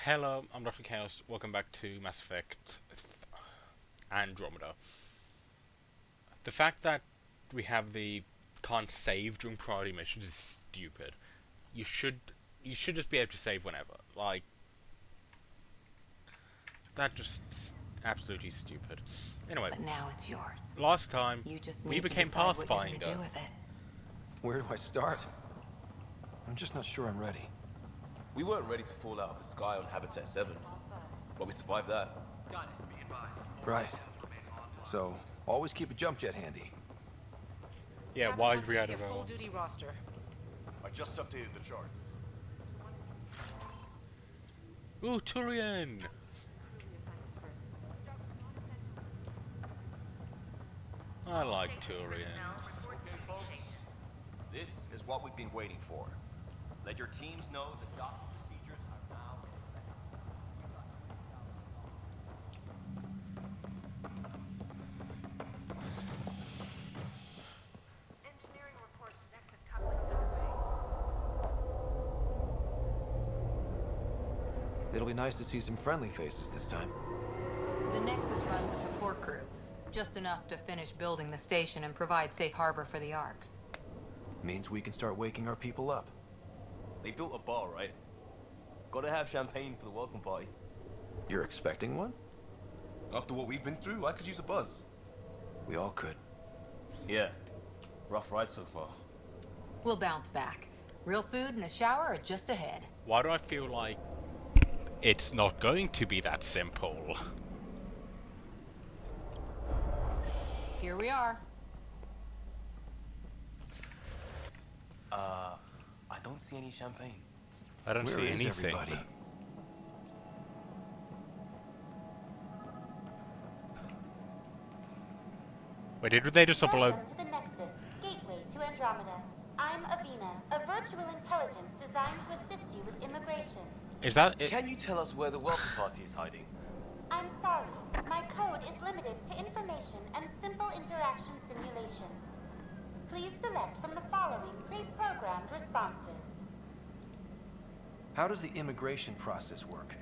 Hello, I'm Dr. Chaos. Welcome back to Mass Effect Andromeda. The fact that we have the can't save during priority missions is stupid. You should you should just be able to save whenever. Like that just absolutely stupid. Anyway, But now it's yours. last time You just we need to became decide what you're Pathfinder. gonna do with it. Where do I start? I'm just not sure I'm ready. We weren't ready to fall out of the sky on Habitat 7, but we survived that. Right. So, always keep a jump jet handy. Yeah, wide we had it all. Full-duty roster. I just updated the charts. Ooh, Turian! I like Turians. This is what we've been waiting for. Let your teams know the docking procedures are now in effect. Engineering reports Nexus coupling underway. It'll be nice to see some friendly faces this time. The Nexus runs a support crew. Just enough to finish building the station and provide safe harbor for the Arks. Means we can start waking our people up. They built a bar, right? Gotta have champagne for the welcome party. You're expecting one? After what we've been through, I could use a buzz. We all could. Yeah. Rough ride so far. We'll bounce back. Real food and a shower are just ahead. Why do I feel like it's not going to be that simple? Here we are. I don't see any champagne. I don't Where see is anything. everybody? Wait, did they just upload? Welcome to the Nexus, gateway to Andromeda. I'm Avina, a virtual intelligence designed to assist you with immigration. Is that it? Can you tell us where the welcome party is hiding? I'm sorry, my code is limited to information and simple interaction simulations. Please select from the following pre-programmed responses. How does the immigration process work?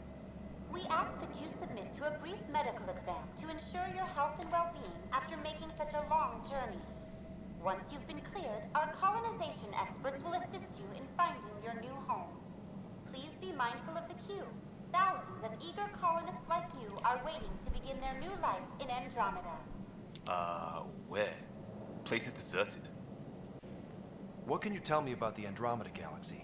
We ask that you submit to a brief medical exam to ensure your health and well-being after making such a long journey. Once you've been cleared, our colonization experts will assist you in finding your new home. Please be mindful of the queue. Thousands of eager colonists like you are waiting to begin their new life in Andromeda. Where? Place is deserted. What can you tell me about the Andromeda galaxy?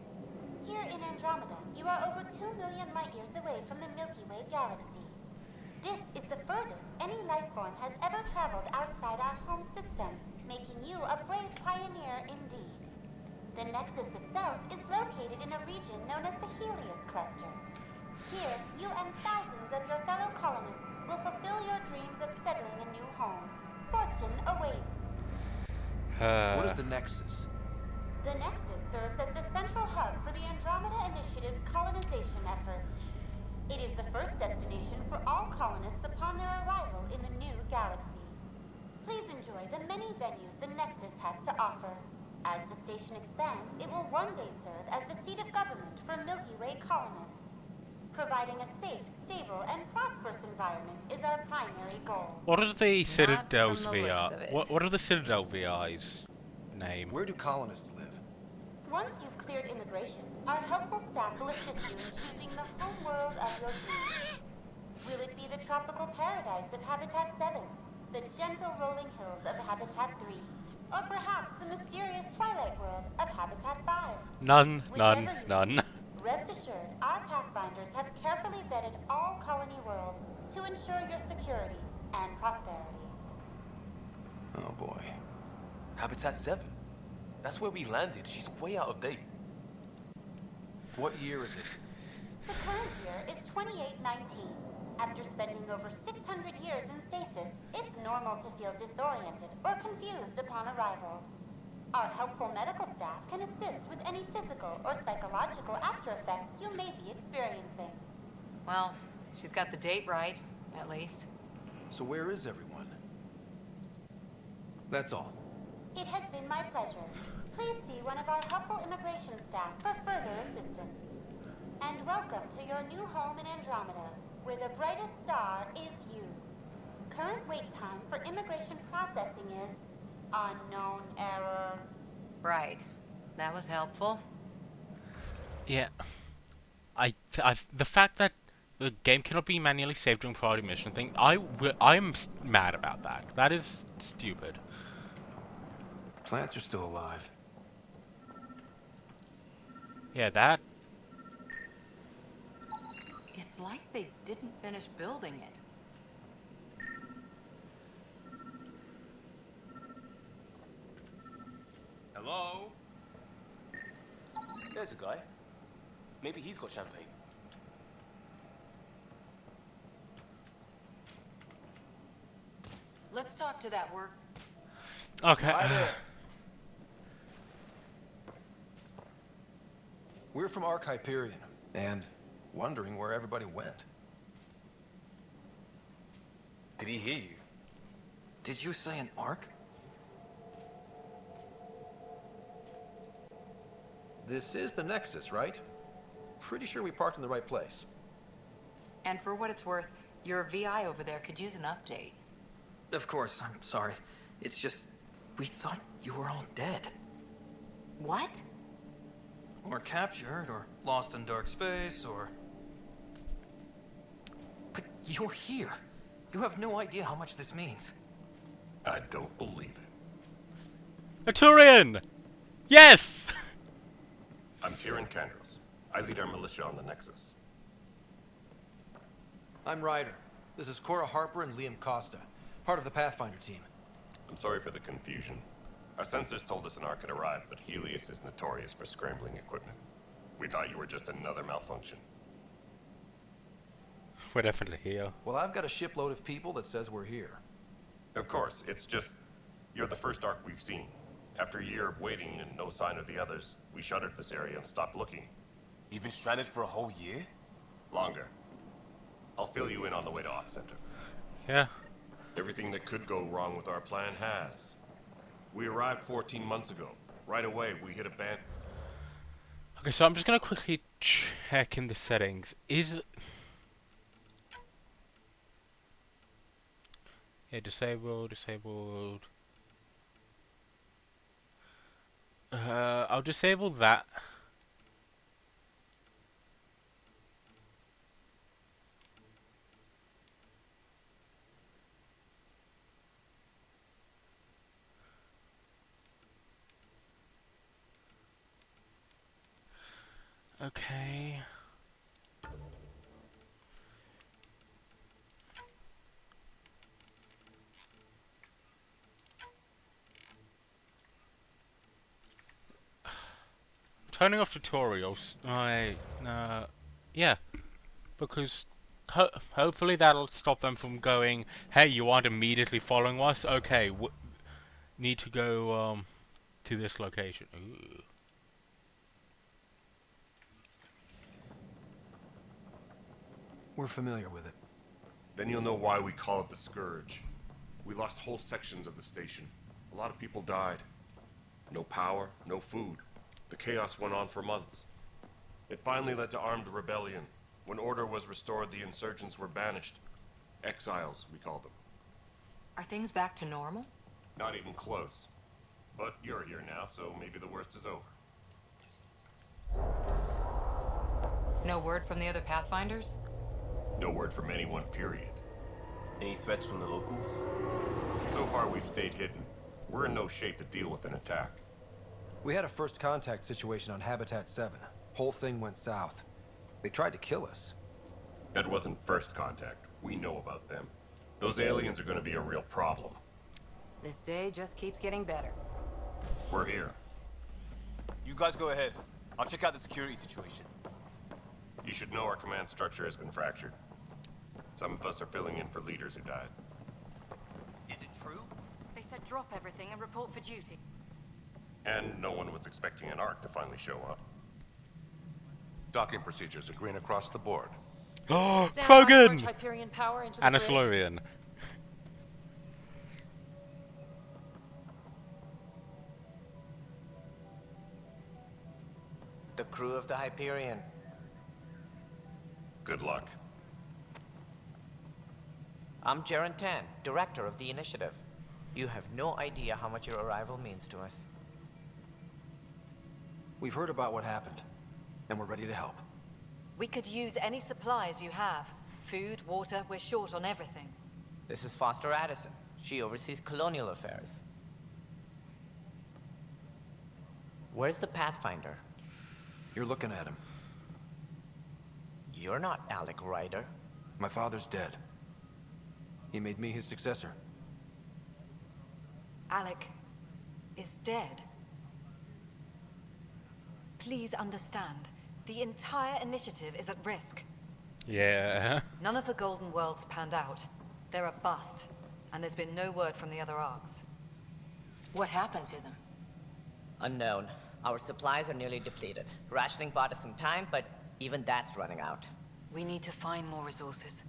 Here in Andromeda, you are over 2 million light-years away from the Milky Way galaxy. This is the furthest any life form has ever traveled outside our home system, making you a brave pioneer indeed. The Nexus itself is located in a region known as the Helios Cluster. Here, you and thousands of your fellow colonists will fulfill your dreams of settling a new home. Fortune awaits. What is the Nexus? The Nexus serves as the central hub for the Andromeda Initiative's colonization efforts. It is the first destination for all colonists upon their arrival in the new galaxy. Please enjoy the many venues the Nexus has to offer. As the station expands, it will one day serve as the seat of government for Milky Way Colonists. Providing a safe, stable, and prosperous environment is our primary goal. What is the Citadel's from the looks VR? of it. What is the Citadel VI's name? Where do colonists live? Once you've cleared immigration, our helpful staff will assist you in choosing the home world of your dreams. Will it be the tropical paradise of Habitat 7, the gentle rolling hills of Habitat 3, or perhaps the mysterious twilight world of Habitat 5? None, Whichever none, you none. choose, rest assured, our Pathfinders have carefully vetted all colony worlds to ensure your security and prosperity. Oh boy. Habitat 7. That's where we landed. She's way out of date. What year is it? The current year is 2819. After spending over 600 years in stasis, it's normal to feel disoriented or confused upon arrival. Our helpful medical staff can assist with any physical or psychological after effects you may be experiencing. Well, she's got the date right, at least. So where is everyone? That's all. It has been my pleasure. Please see one of our helpful immigration staff for further assistance. and welcome to your new home in Andromeda, where the brightest star is you. Current wait time for immigration processing is unknown error. Right. That was helpful. Yeah. The fact that the game cannot be manually saved during priority mission thing, I'm mad about that. That is stupid. Plants are still alive. Yeah, that. It's like they didn't finish building it. Hello? There's a guy. Maybe he's got champagne. Let's talk to that work. Okay. Hi there. We're from Ark Hyperion, and wondering where everybody went. Did he hear you? Did you say an Ark? This is the Nexus, right? Pretty sure we parked in the right place. And for what it's worth, your VI over there could use an update. Of course, I'm sorry. It's just, we thought you were all dead. What? Or captured, or lost in dark space, or... But you're here. You have no idea how much this means. I don't believe it. A Turian! Yes! I'm Tyrion Kandros. I lead our militia on the Nexus. I'm Ryder. This is Cora Harper and Liam Costa, part of the Pathfinder team. I'm sorry for the confusion. Our sensors told us an Ark had arrived, but Helios is notorious for scrambling equipment. We thought you were just another malfunction. We're definitely here. Well, I've got a shipload of people that says we're here. Of course, it's just... You're the first Ark we've seen. After a year of waiting and no sign of the others, we shuttered this area and stopped looking. You've been stranded for a whole year? Longer. I'll fill you in on the way to Op Center. Yeah. Everything that could go wrong with our plan has. We arrived 14 months ago. Right away, we hit a band... Okay, so I'm just gonna quickly check in the settings. Yeah, disabled. I'll disable that. Okay. Turning off tutorials. Yeah, because hopefully that'll stop them from going, hey, you aren't immediately following us? Okay, need to go to this location. Ooh. We're familiar with it. Then you'll know why we call it the Scourge. We lost whole sections of the station. A lot of people died. No power, no food. The chaos went on for months. It finally led to armed rebellion. When order was restored, the insurgents were banished. Exiles, we call them. Are things back to normal? Not even close. But you're here now, so maybe the worst is over. No word from the other Pathfinders? No word from anyone, period. Any threats from the locals? So far, we've stayed hidden. We're in no shape to deal with an attack. We had a first contact situation on Habitat 7. Whole thing went south. They tried to kill us. That wasn't first contact. We know about them. Those aliens are going to be a real problem. This day just keeps getting better. We're here. You guys go ahead. I'll check out the security situation. You should know our command structure has been fractured. Some of us are filling in for leaders who died. Is it true? They said drop everything and report for duty. And no one was expecting an Ark to finally show up. Docking procedures are green across the board. Oh, Stand by for Krogan! Hyperion power into the And a grid. Solarian. The crew of the Hyperion. Good luck. I'm Jaren Tan, director of the initiative. You have no idea how much your arrival means to us. We've heard about what happened, and we're ready to help. We could use any supplies you have. Food, water, we're short on everything. This is Foster Addison. She oversees colonial affairs. Where's the Pathfinder? You're looking at him. You're not Alec Ryder. My father's dead. He made me his successor. Alec is dead. Please understand, the entire initiative is at risk. Yeah. None of the Golden Worlds panned out. They're a bust, and there's been no word from the other arcs. What happened to them? Unknown. Our supplies are nearly depleted. Rationing bought us some time, but even that's running out. We need to find more resources,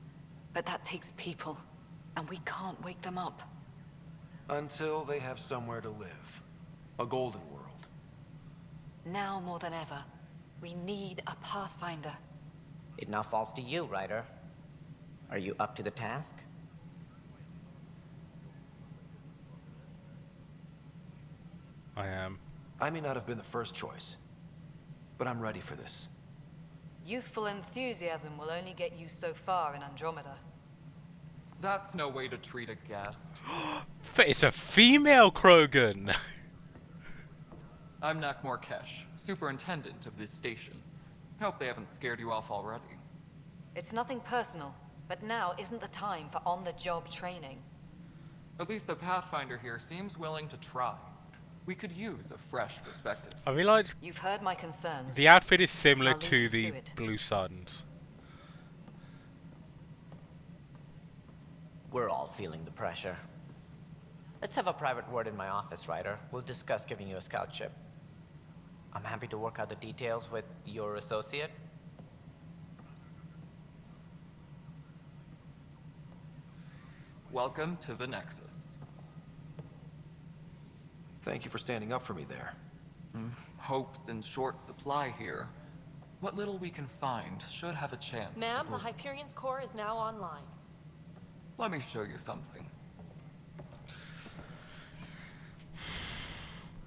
but that takes people, and we can't wake them up. Until they have somewhere to live. A golden world. Now more than ever, we need a Pathfinder. It now falls to you, Ryder. Are you up to the task? I am. I may not have been the first choice, but I'm ready for this. Youthful enthusiasm will only get you so far in Andromeda. That's no way to treat a guest. It's a female Krogan! I'm Nak Morkesh, superintendent of this station. Hope they haven't scared you off already. It's nothing personal, but now isn't the time for on-the-job training. At least the Pathfinder here seems willing to try. We could use a fresh perspective. I realized You've heard my concerns. the outfit is similar I'll leave to you the to it. Blue Suns. We're all feeling the pressure. Let's have a private word in my office, Ryder. We'll discuss giving you a scout ship. I'm happy to work out the details with your associate. Welcome to the Nexus. Thank you for standing up for me there. Hope's in short supply here. What little we can find should have a chance to Ma'am, the prove- Hyperion's core is now online. Let me show you something.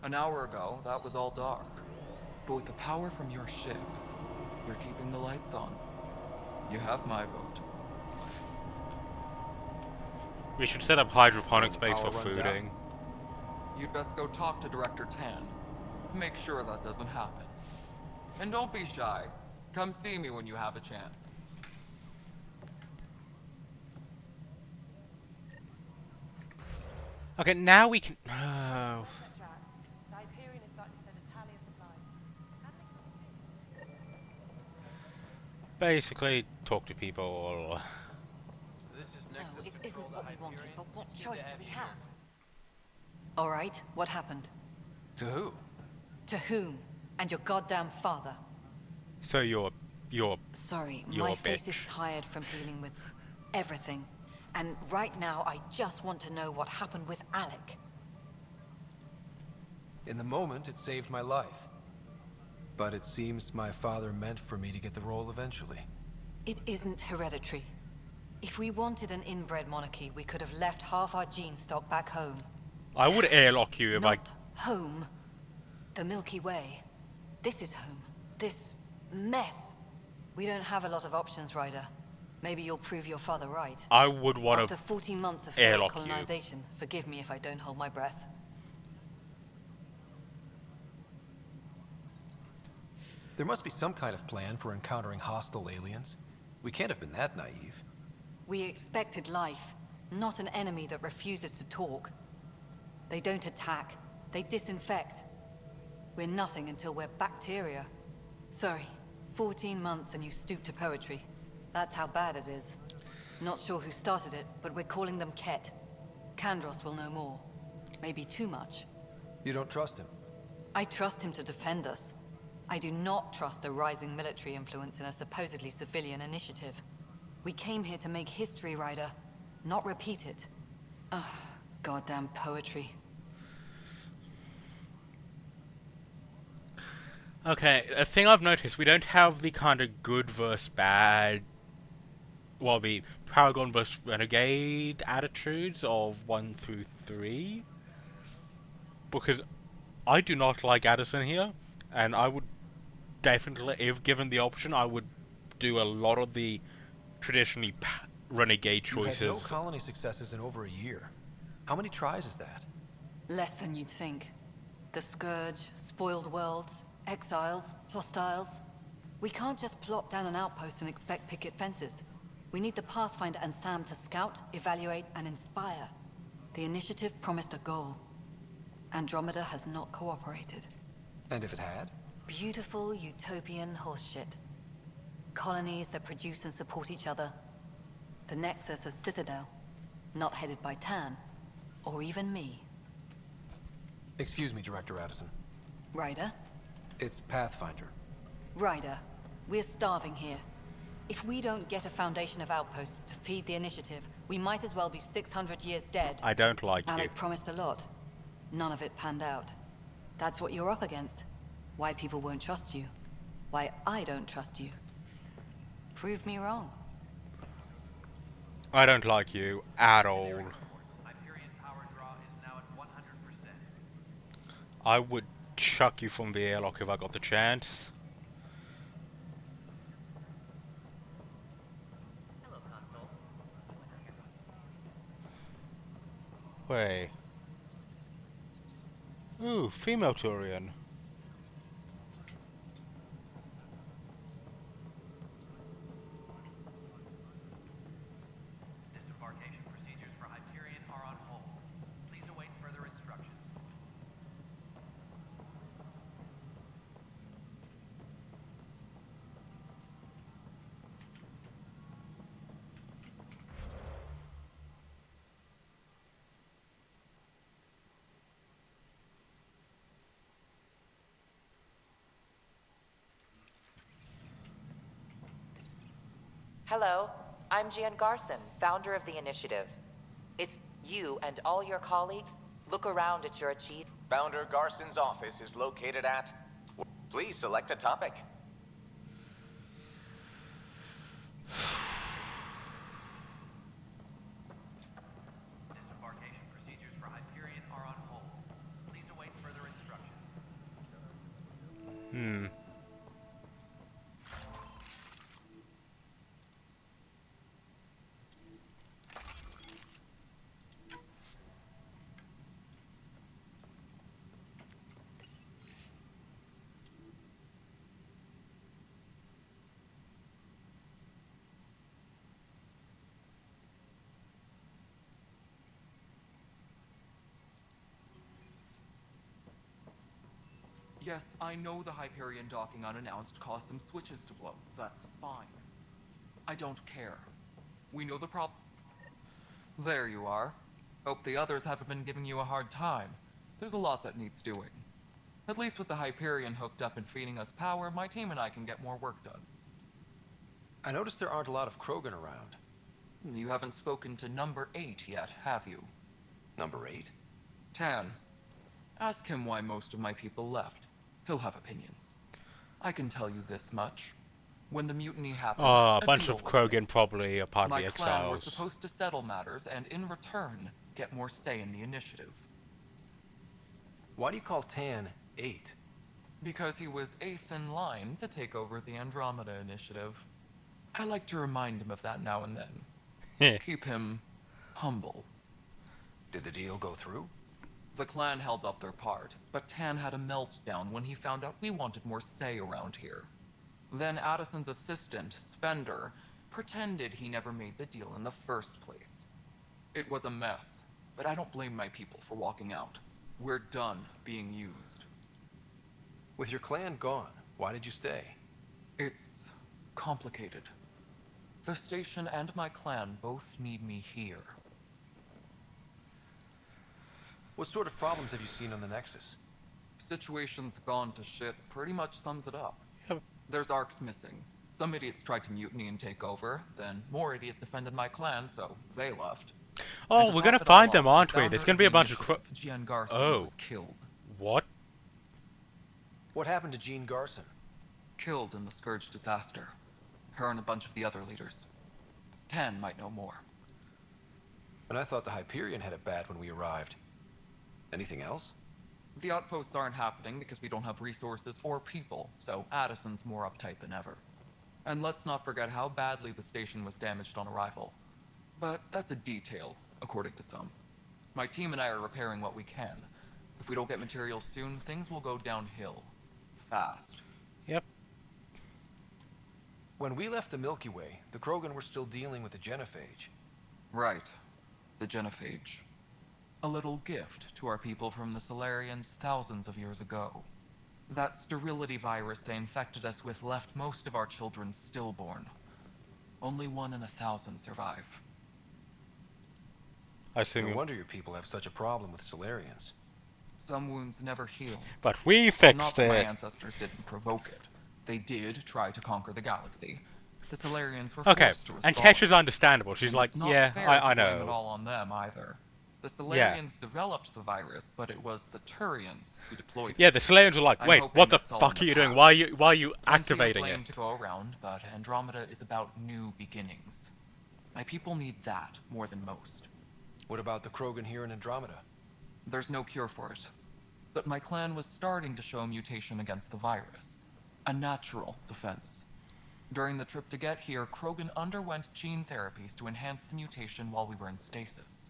An hour ago, that was all dark. But with the power from your ship, you're keeping the lights on. You have my vote. We should set up hydroponic space for Power runs fooding. You'd best go talk to Director Tan. Make sure that doesn't happen. And don't be shy. Come see me when you have a chance. Okay, now we can. The Hyperion is starting to send a tally of supplies. Basically, talk to people. This is No, Nexus it Patrol, isn't the what we wanted, Hyperion. but what It's good choice to do we you have? here. All right, what happened? To who? To whom? And your goddamn father. So you're Sorry, You're my a face is bitch. tired from dealing with everything. And right now, I just want to know what happened with Alec. In the moment, it saved my life. But it seems my father meant for me to get the role eventually. It isn't hereditary. If we wanted an inbred monarchy, we could have left half our gene stock back home. I would airlock you if Not home. The Milky Way. This is home. This mess. We don't have a lot of options, Ryder. Maybe you'll prove your father right. I would want After to 14 months of airlock failed you. colonization, forgive me if I don't hold my breath. There must be some kind of plan for encountering hostile aliens. We can't have been that naive. We expected life, not an enemy that refuses to talk. They don't attack, they disinfect. We're nothing until we're bacteria. Sorry, 14 months and you stoop to poetry. That's how bad it is. Not sure who started it, but we're calling them Ket. Kandros will know more. Maybe too much. You don't trust him? I trust him to defend us. I do not trust a rising military influence in a supposedly civilian initiative. We came here to make history, Ryder, not repeat it. Ugh, goddamn poetry. Okay, a thing I've noticed, we don't have the kind of good versus bad well, the Paragon vs Renegade attitudes of 1 through 3. Because I do not like Addison here, and I would definitely, if given the option, I would do a lot of the traditionally Renegade You've choices. had no colony successes in over a year. How many tries is that? Less than you'd think. The Scourge, spoiled worlds, exiles, hostiles. We can't just plop down an outpost and expect picket fences. We need the Pathfinder and Sam to scout, evaluate, and inspire. The initiative promised a goal. Andromeda has not cooperated. And if it had? Beautiful utopian horseshit. Colonies that produce and support each other. The Nexus as Citadel, not headed by Tan, or even me. Excuse me, Director Addison. Ryder? It's Pathfinder. Ryder, we're starving here. If we don't get a foundation of outposts to feed the initiative, we might as well be 600 years dead. I don't like you. Alec promised a lot. None of it panned out. That's what you're up against. Why people won't trust you. Why I don't trust you. Prove me wrong. I don't like you at all. I would chuck you from the airlock if I got the chance. Wait. Ooh, female Turian. Disembarkation procedures for Hyperion are on hold. Please await further instructions. Hello, I'm Jan Garson, founder of the initiative. It's you and all your colleagues. Look around at your achievements. Founder Garson's office is located at... Please select a topic. Disembarkation procedures for Hyperion are on hold. Please await further instructions. Yes, I know the Hyperion docking unannounced caused some switches to blow. That's fine. I don't care. We know the problem. There you are. Hope the others haven't been giving you a hard time. There's a lot that needs doing. At least with the Hyperion hooked up and feeding us power, my team and I can get more work done. I noticed there aren't a lot of Krogan around. You haven't spoken to number 8 yet, have you? Number 8? Tan. Ask him why most of my people left. He'll have opinions. I can tell you this much. When the mutiny happened, A bunch deal of was Krogan made. probably are part of My the clan were exiles. supposed to settle matters and in return, get more say in the initiative. Why do you call Tan 8? Because he was 8th in line to take over the Andromeda initiative. I like to remind him of that now and then. Keep him humble. Did the deal go through? The clan held up their part, but Tan had a meltdown when he found out we wanted more say around here. Then Addison's assistant, Spender, pretended he never made the deal in the first place. It was a mess, but I don't blame my people for walking out. We're done being used. With your clan gone, why did you stay? It's complicated. The station and my clan both need me here. What sort of problems have you seen on the Nexus? Situation's gone to shit pretty much sums it up. Yep. There's arcs missing. Some idiots tried to mutiny and take over, then more idiots offended my clan, so they left. Oh, And we're to gonna top it all find off, them, the aren't we? founder There's gonna of be a the bunch of initiative, Gian Garson, was killed. What? What happened to Jean Garson? Killed in the Scourge disaster. Her and a bunch of the other leaders. 10 might know more. And I thought the Hyperion had it bad when we arrived. Anything else? The outposts aren't happening because we don't have resources or people, so Addison's more uptight than ever. And let's not forget how badly the station was damaged on arrival. But that's a detail, according to some. My team and I are repairing what we can. If we don't get materials soon, things will go downhill. Fast. Yep. When we left the Milky Way, the Krogan were still dealing with the genophage. Right. The genophage. A little gift to our people from the Solarians thousands of years ago. That sterility virus they infected us with left most of our children stillborn. Only 1 in 1,000 survive. No wonder your people have such a problem with Solarians. Some wounds never heal. But we fixed Not that my it. ancestors didn't provoke it. They did try to conquer the galaxy. The Solarians were Okay, forced to respond. and Kesh is understandable. She's And like, it's not yeah, fair I to blame it know. all on them either. The Solarians developed the virus, but it was the Turians who deployed it. Yeah, the Slayers were like, I'm wait, hoping what the it's all fuck in are you the doing? past. Why are you Plenty of activating blame it? to go around, but Andromeda is about new beginnings. My people need that more than most. What about the Krogan here in Andromeda? There's no cure for it. But my clan was starting to show a mutation against the virus. A natural defense. During the trip to get here, Krogan underwent gene therapies to enhance the mutation while we were in stasis.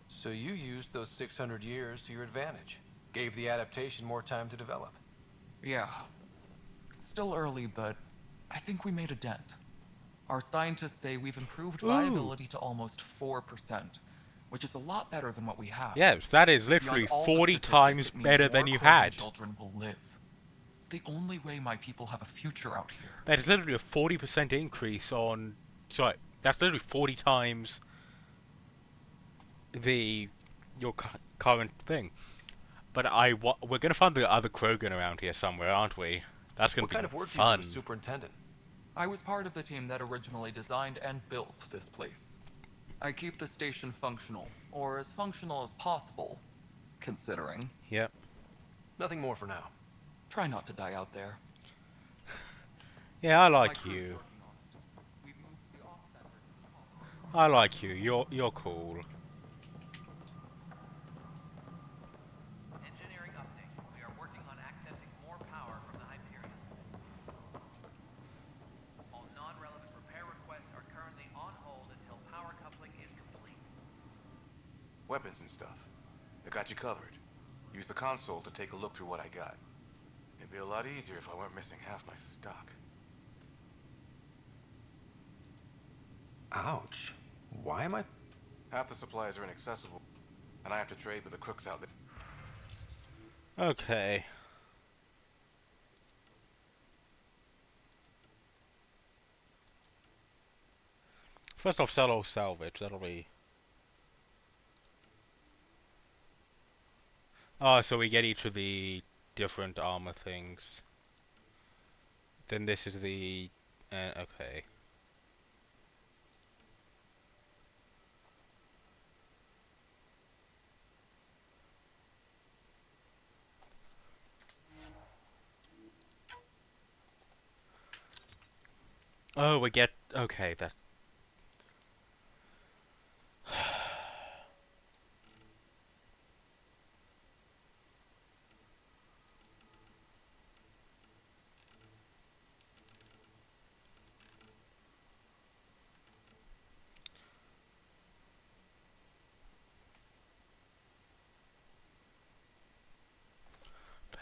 So you used those 600 years to your advantage. Gave the adaptation more time to develop. Yeah. Still early, but I think we made a dent. Our scientists say we've improved viability to almost 4%, which is a lot better than what we have. Yes, that is literally Beyond all the 40 statistics, times it means better than more you Krogan had. Children will live. It's the only way my people have a future out here. That is literally a 40% increase on... Sorry, that's literally 40 times your current thing. But we're going to find the other Krogan around here somewhere, aren't we? That's going to be What kind of work do you fun. do as superintendent? I was part of the team that originally designed and built this place. I keep the station functional, or as functional as possible, considering. Yep. Nothing more for now. Try not to die out there. Yeah, I My like crew's you. working on it. We've moved the off center to the top. I like you. You're cool. Engineering update. We are working on accessing more power from the Hyperion. All non-relevant repair requests are currently on hold until power coupling is complete. Weapons and stuff. I got you covered. Use the console to take a look through what I got. It'd be a lot easier if I weren't missing half my stock. Ouch. Why am I... Half the supplies are inaccessible, and I have to trade with the crooks out there. Okay. First off, sell or salvage. That'll be... Oh, so we get each of the different armor things. Then this is the... okay. Oh, we get... Okay, that...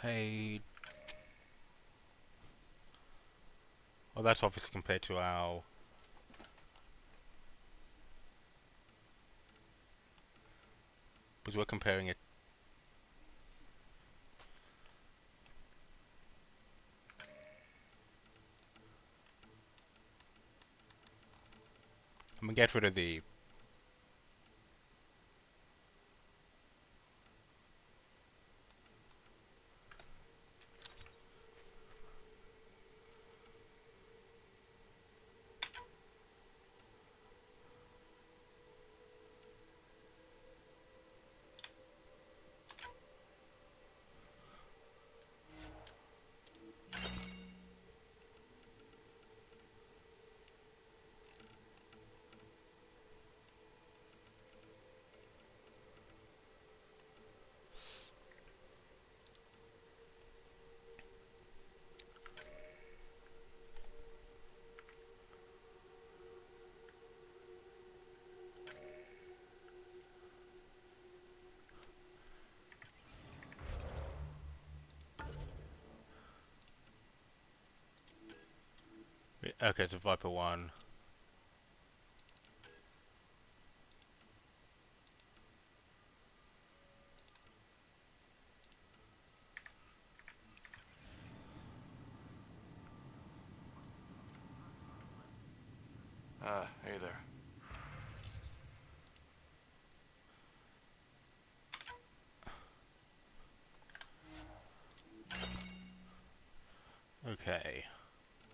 Paid... Well, that's obviously compared to our... Because we're comparing it... I'm gonna get rid of the... Okay, it's a Viper 1. Hey there. Okay.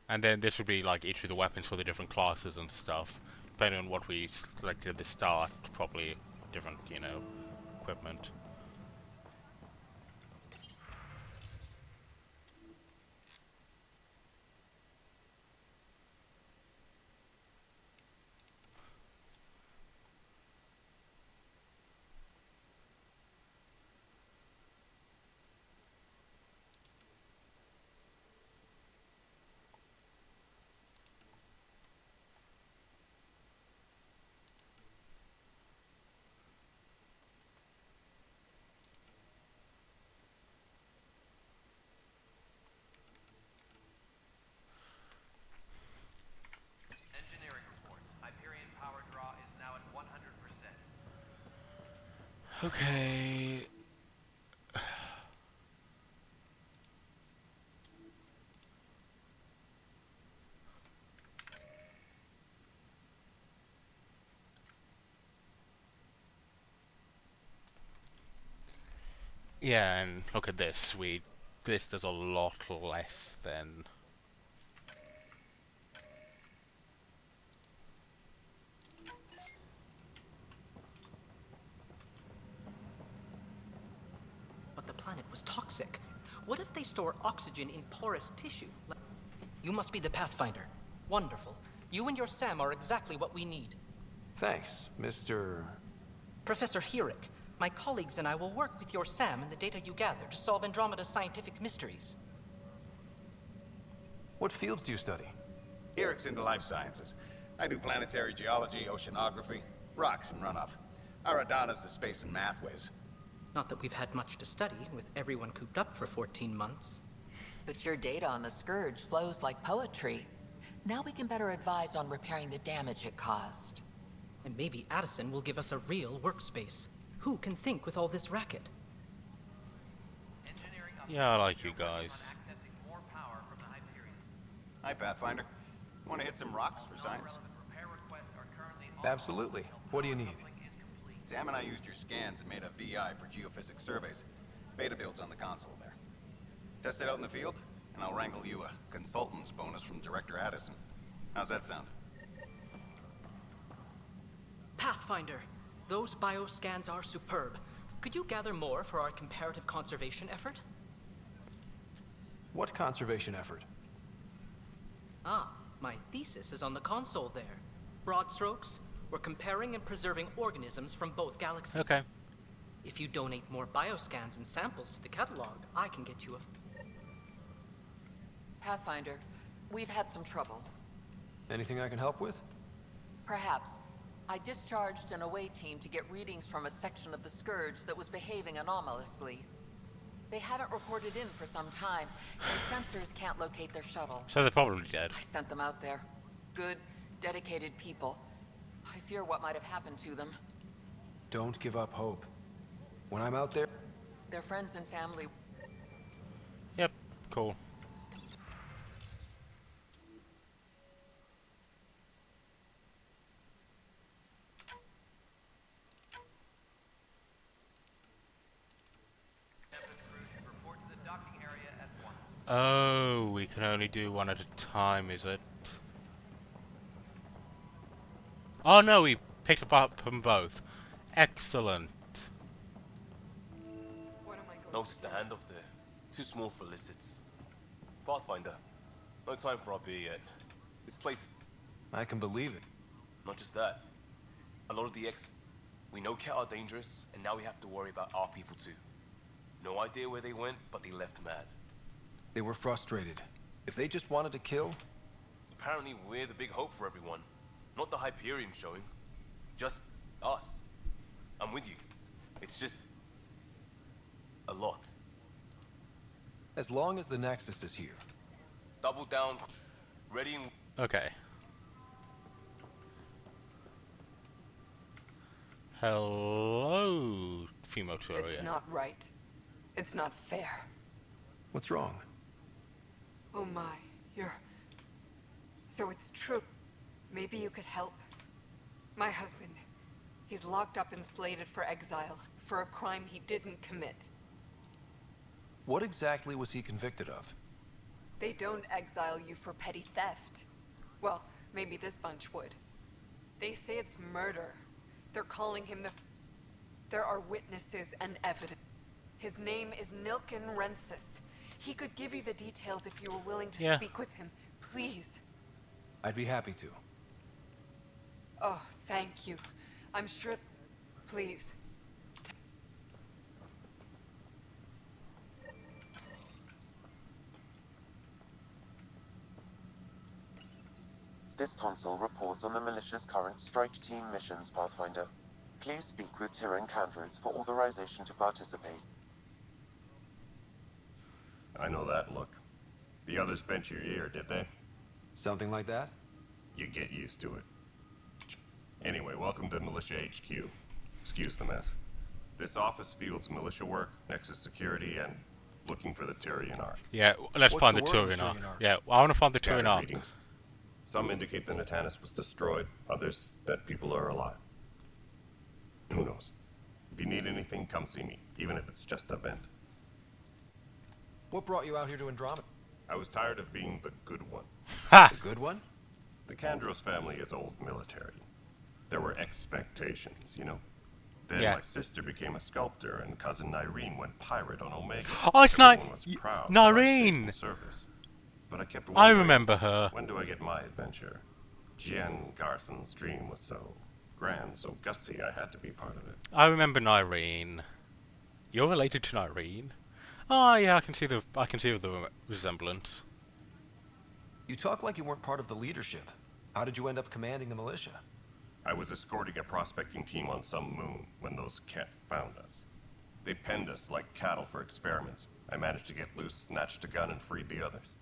And then this would be like each of the weapons for the different classes and stuff. Depending on what we selected at the start, probably different, you know, equipment. Engineering reports. Hyperion power draw is now at 100%. Okay. Yeah, and look at this. This does a lot less than. But the planet was toxic. What if they store oxygen in porous tissue? You must be the Pathfinder. Wonderful. You and your Sam are exactly what we need. Thanks, Mr. Professor Herrick, my colleagues and I will work with your Sam and the data you gather to solve Andromeda's scientific mysteries. What fields do you study? Herrick's into life sciences. I do planetary geology, oceanography, rocks and runoff. Aradana's the space and math whiz. Not that we've had much to study, with everyone cooped up for 14 months. But your data on the Scourge flows like poetry. Now we can better advise on repairing the damage it caused. And maybe Addison will give us a real workspace. Who can think with all this racket? Yeah, I like you guys. Hi, Pathfinder. Want to hit some rocks for science? Absolutely. What do you need? Sam and I used your scans and made a VI for geophysics surveys. Beta builds on the console there. Test it out in the field, and I'll wrangle you a consultant's bonus from Director Addison. How's that sound? Pathfinder, those bioscans are superb. Could you gather more for our comparative conservation effort? What conservation effort? Ah, my thesis is on the console there. Broad strokes, we're comparing and preserving organisms from both galaxies. Okay. If you donate more bioscans and samples to the catalog, I can get you a... Pathfinder, we've had some trouble. Anything I can help with? Perhaps. I discharged an away team to get readings from a section of the Scourge that was behaving anomalously. They haven't reported in for some time, and the sensors can't locate their shuttle. So they're probably dead. I sent them out there. Good, dedicated people. I fear what might have happened to them. Don't give up hope. When I'm out there... Their friends and family... Yep, cool. Oh, we can only do one at a time, is it? Oh no, we picked up them both. Excellent. Notice the handoff there. Too small for lizards. Pathfinder, no time for our beer yet. This place... I can believe it. Not just that. A lot of the we know Cat are dangerous, and now we have to worry about our people too. No idea where they went, but they left mad. They were frustrated. If they just wanted to kill... Apparently we're the big hope for everyone. Not the Hyperion showing. Just us. I'm with you. It's just... a lot. As long as the Nexus is here. Double down. Ready and... Okay. Hello, female Turian. It's not right. It's not fair. What's wrong? Oh my, you're... So it's true. Maybe you could help. My husband, he's locked up and slated for exile for a crime he didn't commit. What exactly was he convicted of? They don't exile you for petty theft. Well, maybe this bunch would. They say it's murder. They're calling him the... There are witnesses and evidence. His name is Nilken Rensis. He could give you the details if you were willing to speak with him. Please. I'd be happy to. Oh, thank you. I'm sure... Please. This console reports on the militia's current strike team missions, Pathfinder. Please speak with Tyrion Candros for authorization to participate. I know that look. The others bent your ear, did they? Something like that? You get used to it. Anyway, welcome to Militia HQ. Excuse the mess. This office fields militia work, Nexus security, and looking for the Tyrion Ark. Yeah, let's find the Tyrion Ark. Yeah, I want to find the Tyrion Ark. Some indicate the Natanus was destroyed, others that people are alive. Who knows? If you need anything, come see me, even if it's just a vent. What brought you out here to Andromeda? I was tired of being the good one. Ha! The good one? The Candros family is old military. There were expectations, you know? Then my sister became a sculptor, and cousin Irene went pirate on Omega. Oh, it's Everyone was proud that I stayed Nyrene! in service. But I kept I wondering, remember her. when do I get my adventure? Jen Garson's dream was so grand, so gutsy, I had to be part of it. I remember Nyrene. You're related to Nyrene? Oh yeah, I can see the resemblance. You talk like you weren't part of the leadership. How did you end up commanding the militia? I was escorting a prospecting team on some moon when those Ket found us. They penned us like cattle for experiments. I managed to get loose, snatched a gun, and freed the others.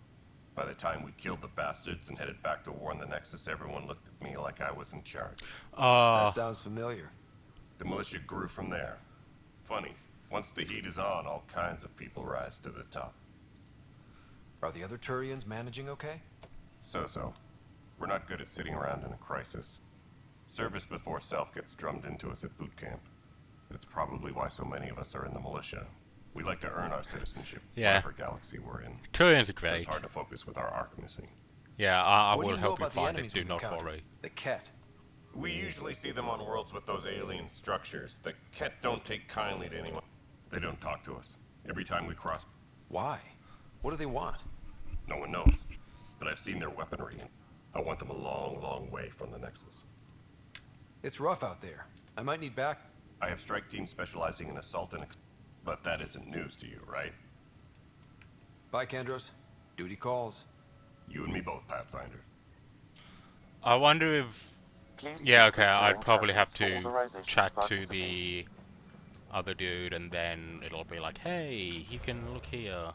By the time we killed the bastards and headed back to war in the Nexus, everyone looked at me like I was in charge. That sounds familiar. The militia grew from there. Funny, once the heat is on, all kinds of people rise to the top. Are the other Turians managing okay? So-so. We're not good at sitting around in a crisis. Service before self gets drummed into us at boot camp. That's probably why so many of us are in the militia. We like to earn our citizenship, whatever galaxy we're in. Turians are great. It's hard to focus with our arc missing. Yeah, I will help you find it, do not worry. The Ket. We usually see them on worlds with those alien structures. The Ket don't take kindly to anyone. They don't talk to us. Every time we cross... Why? What do they want? No one knows. But I've seen their weaponry, and I want them a long, long way from the Nexus. It's rough out there. I might need back... I have strike teams specializing in assault and... But that isn't news to you, right? Bye, Candros. Duty calls. You and me both, Pathfinder. I wonder if... Yeah, okay, I'd probably have to chat to the other dude and then it'll be like, hey, you can look here.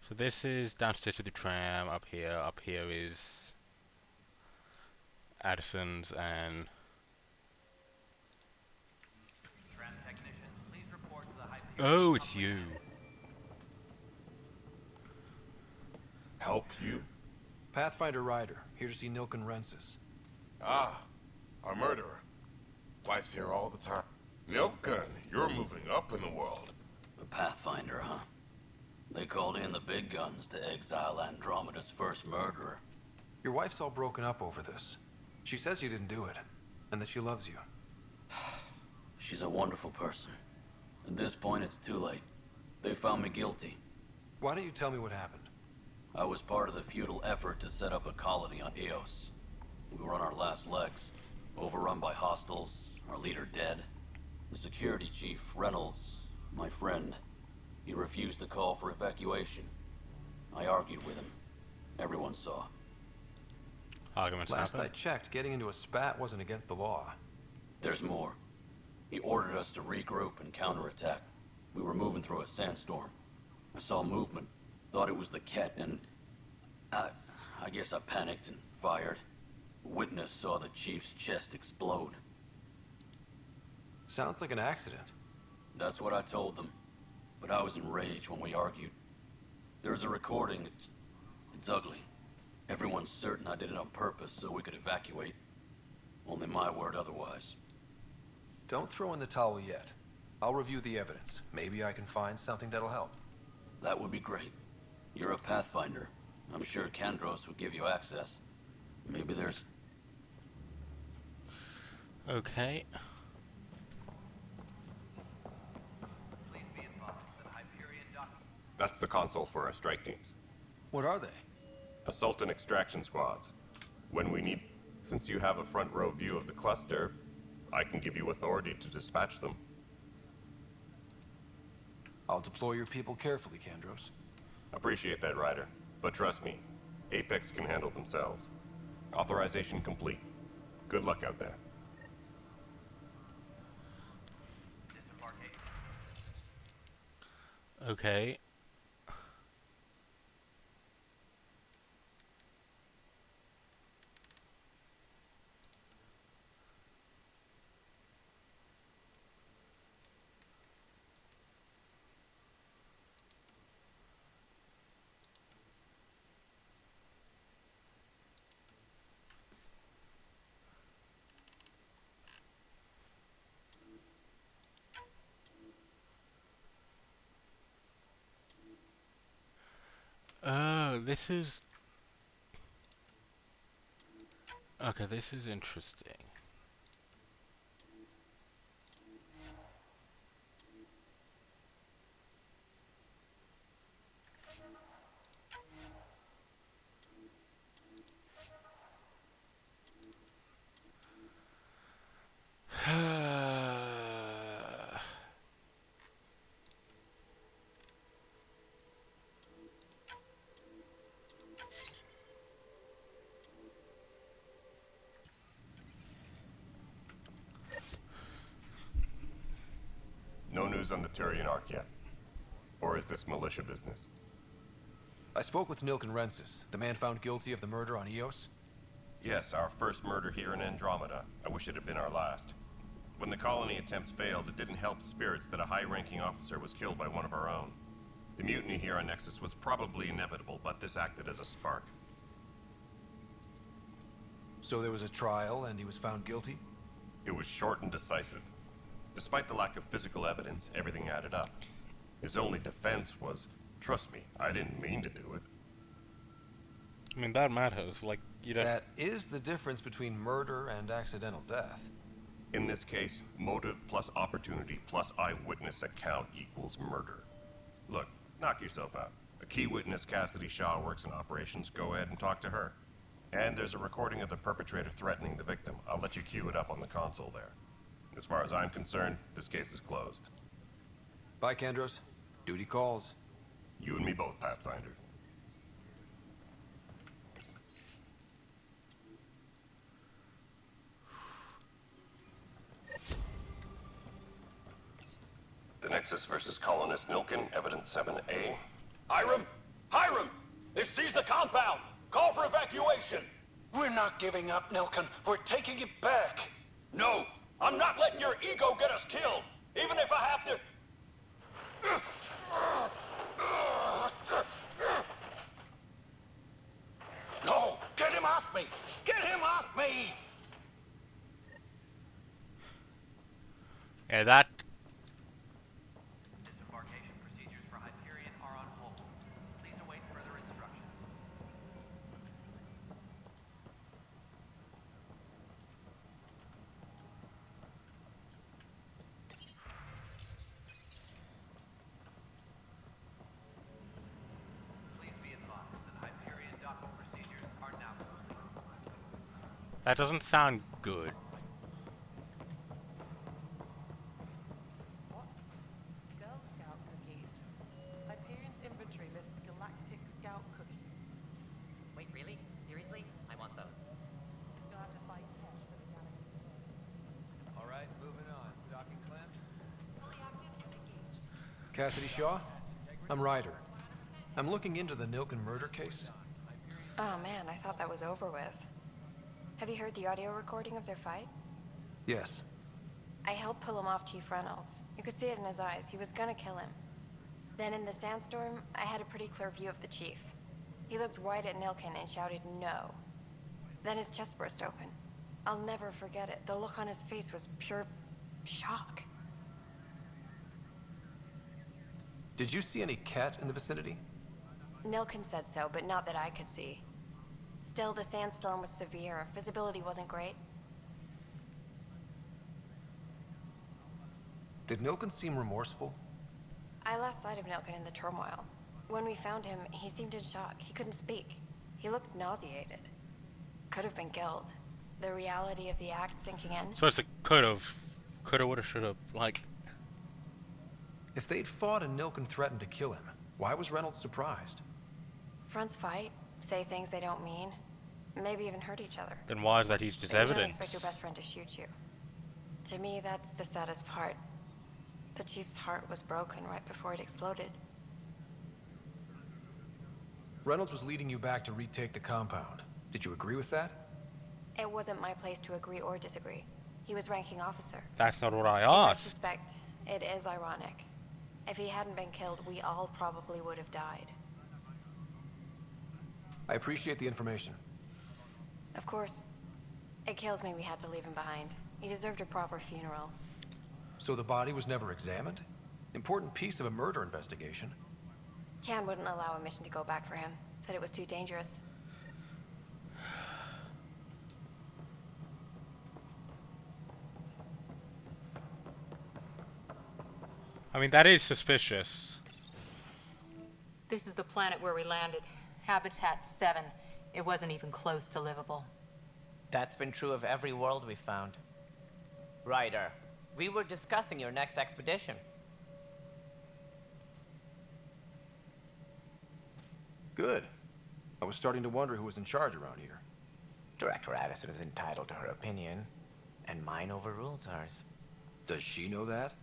So this is downstairs to the tram, up here is Addison's and... Oh, it's you. Help you? Pathfinder Ryder, here to see Nilken Rensis. Ah, our murderer. Wife's here all the time. Nilken, you're moving up in the world. The Pathfinder, huh? They called in the big guns to exile Andromeda's first murderer. Your wife's all broken up over this. She says you didn't do it, and that she loves you. She's a wonderful person. At this point, it's too late. They found me guilty. Why don't you tell me what happened? I was part of the futile effort to set up a colony on Eos. We were on our last legs, overrun by hostiles, our leader dead. The security chief, Reynolds, my friend, he refused to call for evacuation. I argued with him. Everyone saw. Last I checked, getting into a spat wasn't against the law. There's more. He ordered us to regroup and counterattack. We were moving through a sandstorm. I saw movement, thought it was the Ket, and I I guess I panicked and fired. A witness saw the chief's chest explode. Sounds like an accident. That's what I told them. But I was enraged when we argued. There's a recording. It's ugly. Everyone's certain I did it on purpose so we could evacuate. Only my word otherwise. Don't throw in the towel yet. I'll review the evidence. Maybe I can find something that'll help. That would be great. You're a Pathfinder. I'm sure Kandros would give you access. Maybe there's... Okay. That's the console for our strike teams. What are they? Assault and extraction squads. When we need... Since you have a front row view of the cluster, I can give you authority to dispatch them. I'll deploy your people carefully, Kandros. Appreciate that, Ryder. But trust me, Apex can handle themselves. Authorization complete. Good luck out there. Okay. Oh, this is... Okay, this is interesting. No news on the Turian Ark yet? Or is this militia business? I spoke with Nilken Rensis, the man found guilty of the murder on Eos. Yes, our first murder here in Andromeda. I wish it had been our last. When the colony attempts failed, it didn't help spirits that a high-ranking officer was killed by one of our own. The mutiny here on Nexus was probably inevitable, but this acted as a spark. So there was a trial and he was found guilty? It was short and decisive. Despite the lack of physical evidence, everything added up. His only defense was, trust me, I didn't mean to do it. I mean, that matters. Like, you don't... That is the difference between murder and accidental death. In this case, motive plus opportunity plus eyewitness account equals murder. Look, knock yourself out. A key witness, Cassidy Shaw, works in operations. Go ahead and talk to her. And there's a recording of the perpetrator threatening the victim. I'll let you cue it up on the console there. As far as I'm concerned, this case is closed. Bye, Kandros. Duty calls. You and me both, Pathfinder. The Nexus versus Colonist Nilken, Evidence 7A. Hiram! Hiram! They've seized the compound! Call for evacuation! We're not giving up, Nilken. We're taking it back. No! I'm not letting your ego get us killed! Even if I have to... No! Get him off me! Get him off me! Yeah, that... Disembarkation procedures for Hyperion are on hold. Please await further instructions. Please be advised that Hyperion docking procedures are now complete. That doesn't sound good. Girl Scout cookies. Hyperion's inventory lists Galactic Scout cookies. Wait, really? Seriously? I want those. You'll have to fight cash for the Galaxy Store. All right, moving on. Docking clamps. Fully active and engaged. Cassidy Shaw? I'm Ryder. I'm looking into the Nilken murder case. Oh man, I thought that was over with. Have you heard the audio recording of their fight? Yes. I helped pull him off Chief Reynolds. You could see it in his eyes. He was gonna kill him. Then in the sandstorm, I had a pretty clear view of the Chief. He looked right at Nilkin and shouted no. Then his chest burst open. I'll never forget it. The look on his face was pure shock. Did you see any cat in the vicinity? Nilkin said so, but not that I could see. Still, the sandstorm was severe. Visibility wasn't great. Did Nilkin seem remorseful? I lost sight of Nilkin in the turmoil. When we found him, he seemed in shock. He couldn't speak. He looked nauseated. Could have been killed. The reality of the act sinking in. So it's a coulda, woulda, shoulda, like... If they'd fought and Nilkin threatened to kill him, why was Reynolds surprised? Fronts fight, say things they don't mean, maybe even hurt each other. Then why is that he's just But you evidence? don't expect your best friend to shoot you. To me, that's the saddest part. The Chief's heart was broken right before it exploded. Reynolds was leading you back to retake the compound. Did you agree with that? It wasn't my place to agree or disagree. He was ranking officer. That's not what I In asked. retrospect, it is ironic. If he hadn't been killed, we all probably would have died. I appreciate the information. Of course. It kills me we had to leave him behind. He deserved a proper funeral. So the body was never examined? Important piece of a murder investigation. Tian wouldn't allow a mission to go back for him. Said it was too dangerous. I mean, that is suspicious. This is the planet where we landed. Habitat 7. It wasn't even close to livable. That's been true of every world we found. Ryder, we were discussing your next expedition. Good. I was starting to wonder who was in charge around here. Director Addison is entitled to her opinion, and mine overrules hers. Does she know that?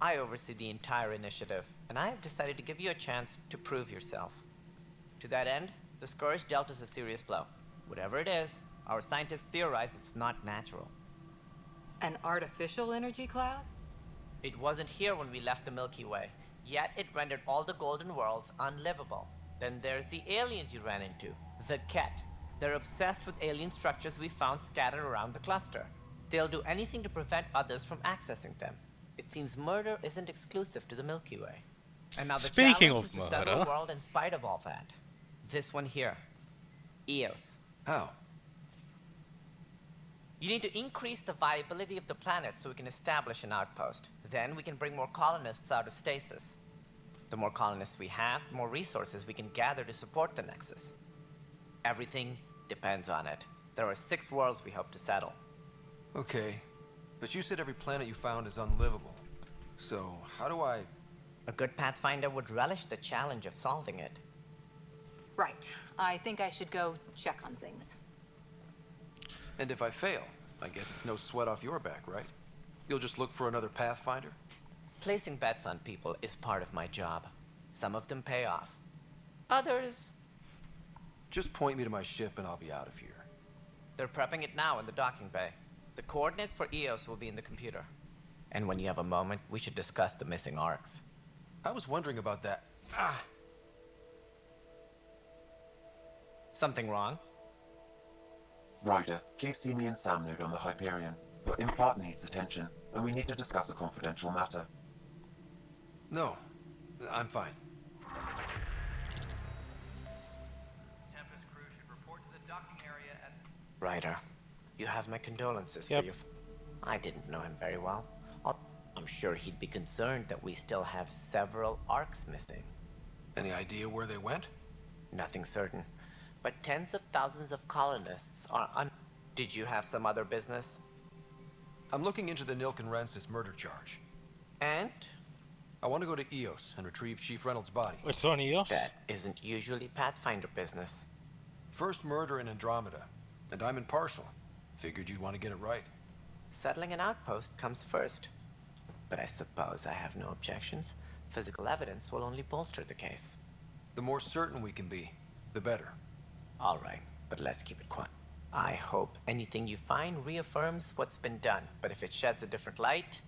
I oversee the entire initiative, and I have decided to give you a chance to prove yourself. To that end, the Scourge dealt us a serious blow. Whatever it is, our scientists theorize it's not natural. An artificial energy cloud? It wasn't here when we left the Milky Way, yet it rendered all the golden worlds unlivable. Then there's the aliens you ran into, the Ket. They're obsessed with alien structures we found scattered around the cluster. They'll do anything to prevent others from accessing them. It seems murder isn't exclusive to the Milky Way. And now the Speaking challenge of is to settle murder. the world in spite of all that. This one here. Eos. How? You need to increase the viability of the planet so we can establish an outpost. Then we can bring more colonists out of stasis. The more colonists we have, the more resources we can gather to support the Nexus. Everything depends on it. There are 6 worlds we hope to settle. Okay, but you said every planet you found is unlivable. So, how do I... A good Pathfinder would relish the challenge of solving it. Right. I think I should go check on things. And if I fail, I guess it's no sweat off your back, right? You'll just look for another Pathfinder? Placing bets on people is part of my job. Some of them pay off. Others... Just point me to my ship and I'll be out of here. They're prepping it now in the docking bay. The coordinates for Eos will be in the computer. And when you have a moment, we should discuss the missing arcs. I was wondering about that. Something wrong? Ryder, please see me and Sam Node on the Hyperion. Your implant needs attention, and we need to discuss a confidential matter. No, I'm fine. Tempest crew should report to the docking area at... Ryder, you have my condolences Yep. for your... I didn't know him very well. I'm sure he'd be concerned that we still have several arcs missing. Any idea where they went? Nothing certain. But tens of thousands of colonists are Did you have some other business? I'm looking into the Nilkin Rensis murder charge. And? I want to go to Eos and retrieve Chief Reynolds' body. It's on Eos? That isn't usually Pathfinder business. First murder in Andromeda, and I'm impartial. Figured you'd want to get it right. Settling an outpost comes first. But I suppose I have no objections. Physical evidence will only bolster the case. The more certain we can be, the better. All right, but let's keep it quiet. I hope anything you find reaffirms what's been done, but if it sheds a different light,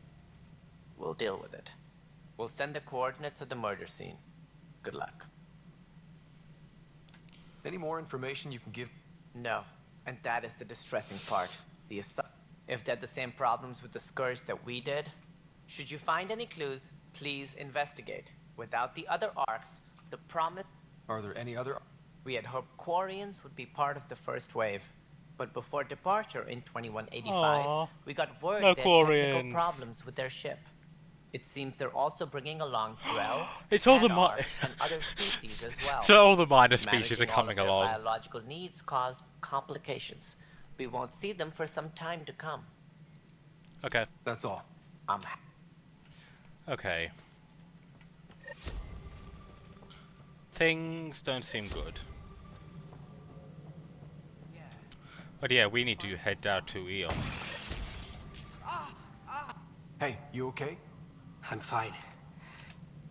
we'll deal with it. We'll send the coordinates of the murder scene. Good luck. Any more information you can give? No, and that is the distressing part. If they had the same problems with the Scourge that we did, should you find any clues, please investigate. Without the other arcs, the promise... Are there any other... We had hoped Quarians would be part of the first wave. But before departure in 2185, we got word no they had technical Quarians. problems with their ship. It seems they're also bringing along Drell, It's all the Hanar, and other species as well. So all the minor species are Managing all coming of their along. biological needs cause complications. We won't see them for some time to come. Okay. That's all. Okay. Things don't seem good. But yeah, we need to head down to Eon. Hey, you okay? I'm fine.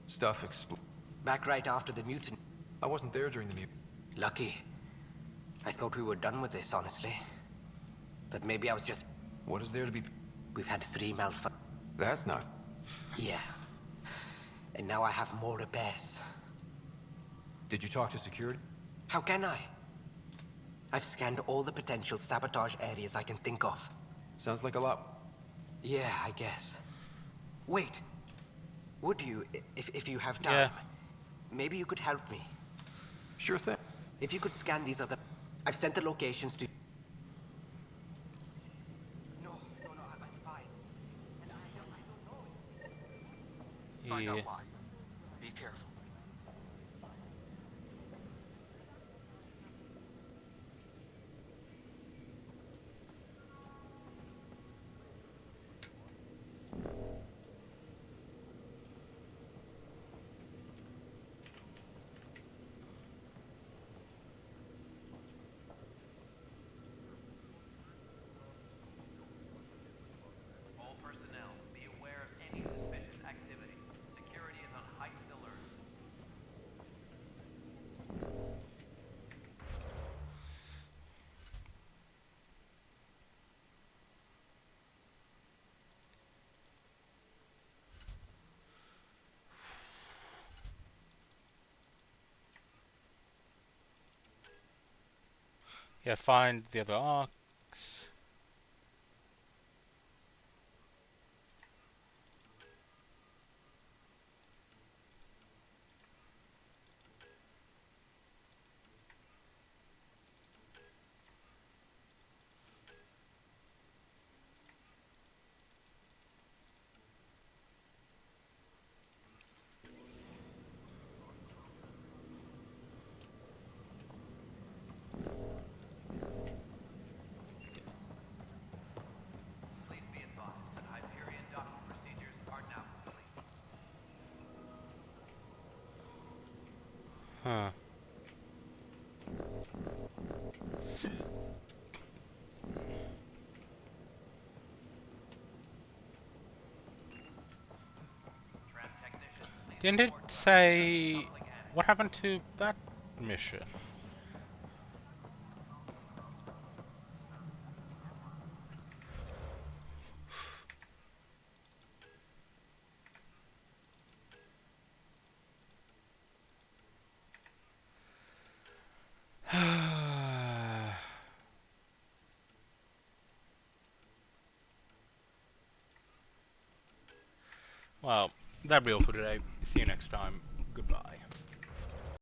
Stuff expl... Back right after the mutant. I wasn't there during the mutant. Lucky. I thought we were done with this, honestly. But maybe I was just... What is there to be... We've had 3 malfunctions. That's not... Yeah. And now I have more repairs. Did you talk to security? How can I? I've scanned all the potential sabotage areas I can think of. Sounds like a lot. Yeah, I guess. Wait. Would you, if you have time, Yeah. maybe you could help me? Sure thing. If you could scan these other... I've sent the locations to... No, I'm fine. And I don't know. Find out why. Be careful. All personnel, be aware of any suspicious activity. Security is on heightened alert. Yeah, find the other arcs. Please be advised that Hyperion docking procedures are now complete. Huh. Didn't it say what happened to that mission? Well, that'll be all for today. See you next time. Goodbye.